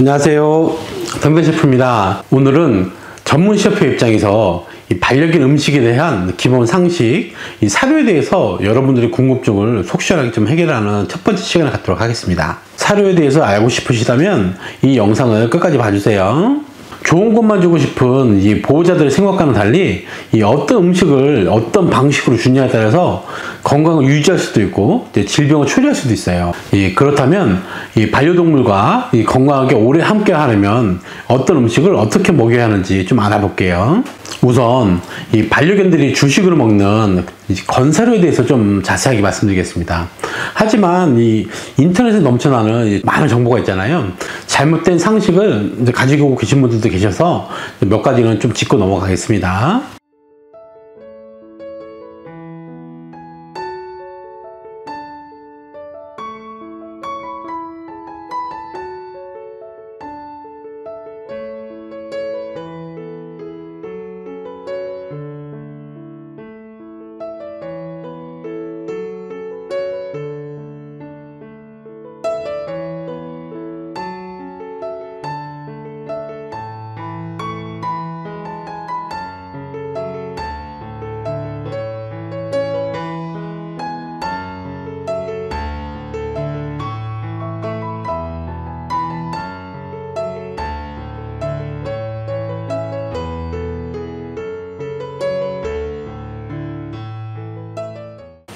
안녕하세요, 당근 셰프입니다. 오늘은 전문 셰프 입장에서 이 반려견 음식에 대한 기본 상식, 이 사료에 대해서 여러분들의 궁금증을 속 시원하게 좀 해결하는 첫 번째 시간을 갖도록 하겠습니다. 사료에 대해서 알고 싶으시다면 이 영상을 끝까지 봐주세요. 좋은 것만 주고 싶은 이 보호자들의 생각과는 달리 이 어떤 음식을 어떤 방식으로 주냐에 따라서 건강을 유지할 수도 있고 질병을 초래할 수도 있어요. 그렇다면 이 반려동물과 건강하게 오래 함께 하려면 어떤 음식을 어떻게 먹여야 하는지 좀 알아볼게요. 우선 이 반려견들이 주식으로 먹는 건사료에 대해서 좀 자세하게 말씀드리겠습니다. 하지만 이 인터넷에 넘쳐나는 많은 정보가 있잖아요. 잘못된 상식을 가지고 계신 분들도 계셔서 몇 가지는 좀 짚고 넘어가겠습니다.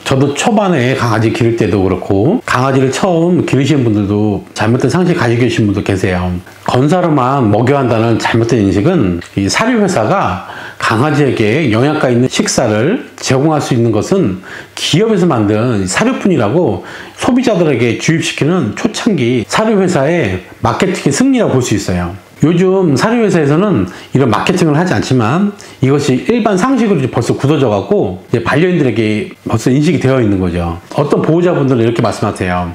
저도 초반에 강아지 기를 때도 그렇고 강아지를 처음 기르시는 분들도 잘못된 상식 가지고 계신 분도 계세요. 건사료만 먹여야 한다는 잘못된 인식은 이 사료회사가 강아지에게 영양가 있는 식사를 제공할 수 있는 것은 기업에서 만든 사료뿐이라고 소비자들에게 주입시키는 초창기 사료회사의 마케팅의 승리라고 볼 수 있어요. 요즘 사료회사에서는 이런 마케팅을 하지 않지만 이것이 일반 상식으로 벌써 굳어져 갖고 반려인들에게 벌써 인식이 되어 있는 거죠. 어떤 보호자분들은 이렇게 말씀하세요.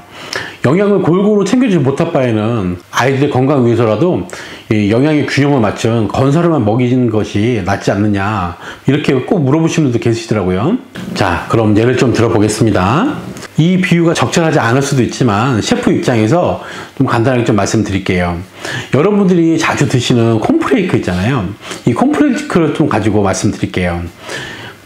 영양을 골고루 챙겨주지 못할 바에는 아이들의 건강 위해서라도 이 영양의 균형을 맞춘 건사료만 먹이는 것이 낫지 않느냐, 이렇게 꼭 물어보시는 분도 계시더라고요. 자, 그럼 예를 좀 들어보겠습니다. 이 비유가 적절하지 않을 수도 있지만 셰프 입장에서 좀 간단하게 좀 말씀드릴게요. 여러분들이 자주 드시는 콘프레이크 있잖아요. 이 콘프레이크를 좀 가지고 말씀드릴게요.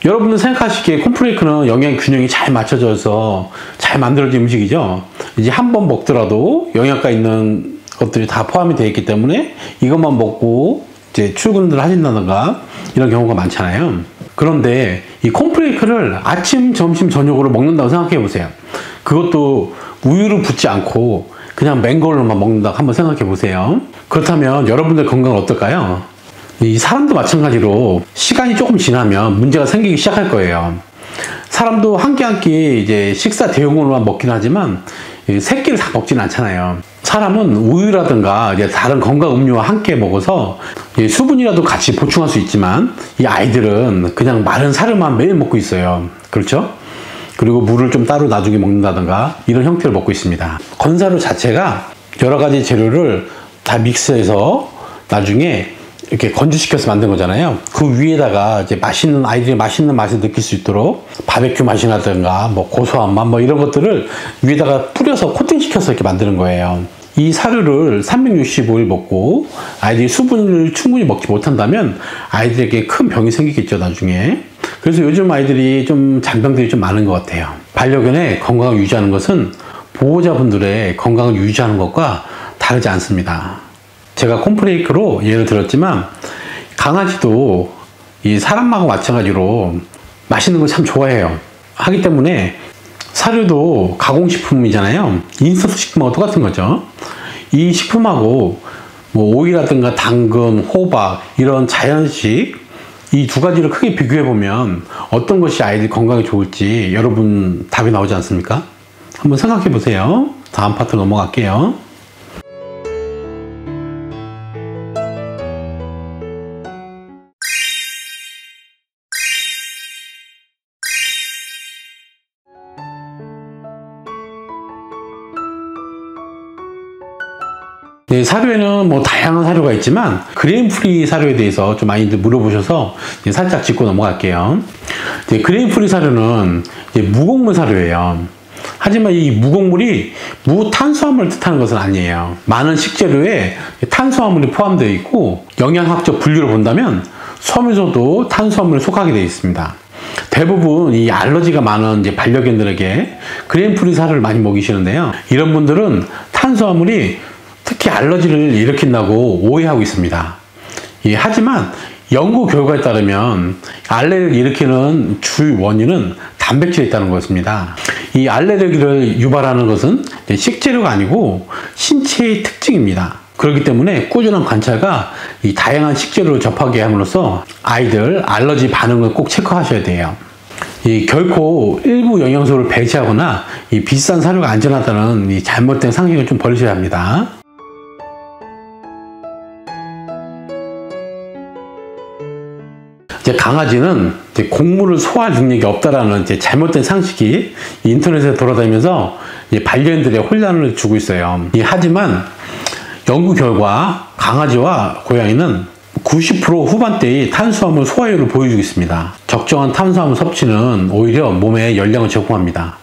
여러분들 생각하시기에 콘프레이크는 영양 균형이 잘 맞춰져서 잘 만들어진 음식이죠. 이제 한 번 먹더라도 영양가 있는 것들이 다 포함이 되어 있기 때문에 이것만 먹고 이제 출근을 하신다던가 이런 경우가 많잖아요. 그런데 이 콘프레이크를 아침, 점심, 저녁으로 먹는다고 생각해 보세요. 그것도 우유를 붓지 않고 그냥 맹걸로만 먹는다고 한번 생각해 보세요. 그렇다면 여러분들 건강은 어떨까요? 이 사람도 마찬가지로 시간이 조금 지나면 문제가 생기기 시작할 거예요. 사람도 한 끼 한 끼 이제 식사 대용으로만 먹긴 하지만 세 끼를 다 먹지는 않잖아요. 사람은 우유라든가 이제 다른 건강 음료와 함께 먹어서 수분이라도 같이 보충할 수 있지만 이 아이들은 그냥 마른 사료만 매일 먹고 있어요. 그렇죠? 그리고 물을 좀 따로 나중에 먹는다든가 이런 형태로 먹고 있습니다. 건사료 자체가 여러 가지 재료를 다 믹스해서 나중에 이렇게 건조시켜서 만든 거잖아요. 그 위에다가 이제 아이들이 맛있는 맛을 느낄 수 있도록 바베큐 맛이라든가 뭐 고소한 맛 뭐 이런 것들을 위에다가 뿌려서 코팅시켜서 이렇게 만드는 거예요. 이 사료를 365일 먹고 아이들이 수분을 충분히 먹지 못한다면 아이들에게 큰 병이 생기겠죠, 나중에. 그래서 요즘 아이들이 좀 잔병들이 좀 많은 것 같아요. 반려견의 건강을 유지하는 것은 보호자분들의 건강을 유지하는 것과 다르지 않습니다. 제가 콘프레이크로 예를 들었지만 강아지도 이 사람하고 마찬가지로 맛있는 걸 참 좋아해요. 하기 때문에 사료도 가공식품이잖아요. 인스턴트 식품하고 똑같은 거죠. 이 식품하고 뭐 오이라든가 당근, 호박 이런 자연식 이 두 가지를 크게 비교해 보면 어떤 것이 아이들 건강에 좋을지 여러분 답이 나오지 않습니까? 한번 생각해 보세요. 다음 파트 넘어갈게요. 네, 사료에는 뭐 다양한 사료가 있지만 그레인 프리 사료에 대해서 좀 많이들 물어보셔서 살짝 짚고 넘어갈게요. 그레인 프리 사료는 무곡물 사료예요. 하지만 이 무곡물이 무탄수화물을 뜻하는 것은 아니에요. 많은 식재료에 탄수화물이 포함되어 있고 영양학적 분류를 본다면 섬유소도 탄수화물에 속하게 되어 있습니다. 대부분 이 알러지가 많은 이제 반려견들에게 그레인프리 사료를 많이 먹이시는데요. 이런 분들은 탄수화물이 특히 알러지를 일으킨다고 오해하고 있습니다. 하지만 연구 결과에 따르면 알레르기를 일으키는 주 원인은 단백질에 있다는 것입니다. 이 알레르기를 유발하는 것은 식재료가 아니고 신체의 특징입니다. 그렇기 때문에 꾸준한 관찰과 이 다양한 식재료를 접하게 함으로써 아이들 알러지 반응을 꼭 체크하셔야 돼요. 결코 일부 영양소를 배제하거나 이 비싼 사료가 안전하다는 이 잘못된 상식을 좀 버리셔야 합니다. 강아지는 곡물을 소화할 능력이 없다라는 잘못된 상식이 인터넷에 돌아다니면서 반려인들의 혼란을 주고 있어요. 하지만 연구 결과 강아지와 고양이는 90% 후반대의 탄수화물 소화율을 보여주고 있습니다. 적정한 탄수화물 섭취는 오히려 몸에 열량을 제공합니다.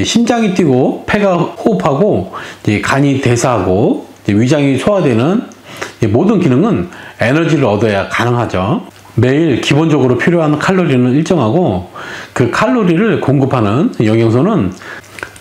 심장이 뛰고 폐가 호흡하고 간이 대사하고 위장이 소화되는 모든 기능은 에너지를 얻어야 가능하죠. 매일 기본적으로 필요한 칼로리는 일정하고 그 칼로리를 공급하는 영양소는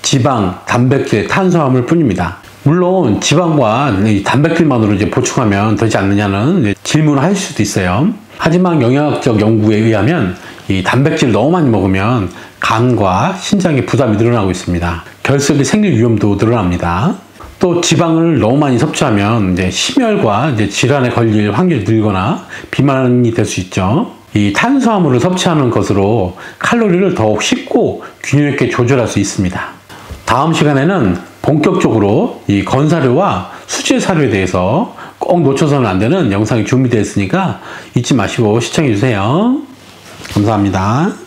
지방, 단백질, 탄수화물 뿐입니다. 물론 지방과 단백질만으로 보충하면 되지 않느냐는 질문을 하실 수도 있어요. 하지만 영양학적 연구에 의하면 이 단백질을 너무 많이 먹으면 간과 신장에 부담이 늘어나고 있습니다. 결석이 생길 위험도 늘어납니다. 또 지방을 너무 많이 섭취하면 심혈과 질환에 걸릴 확률이 늘거나 비만이 될 수 있죠. 이 탄수화물을 섭취하는 것으로 칼로리를 더욱 쉽고 균형 있게 조절할 수 있습니다. 다음 시간에는 본격적으로 이 건사료와 수질 사료에 대해서 꼭 놓쳐서는 안 되는 영상이 준비되어 있으니까 잊지 마시고 시청해 주세요. 감사합니다.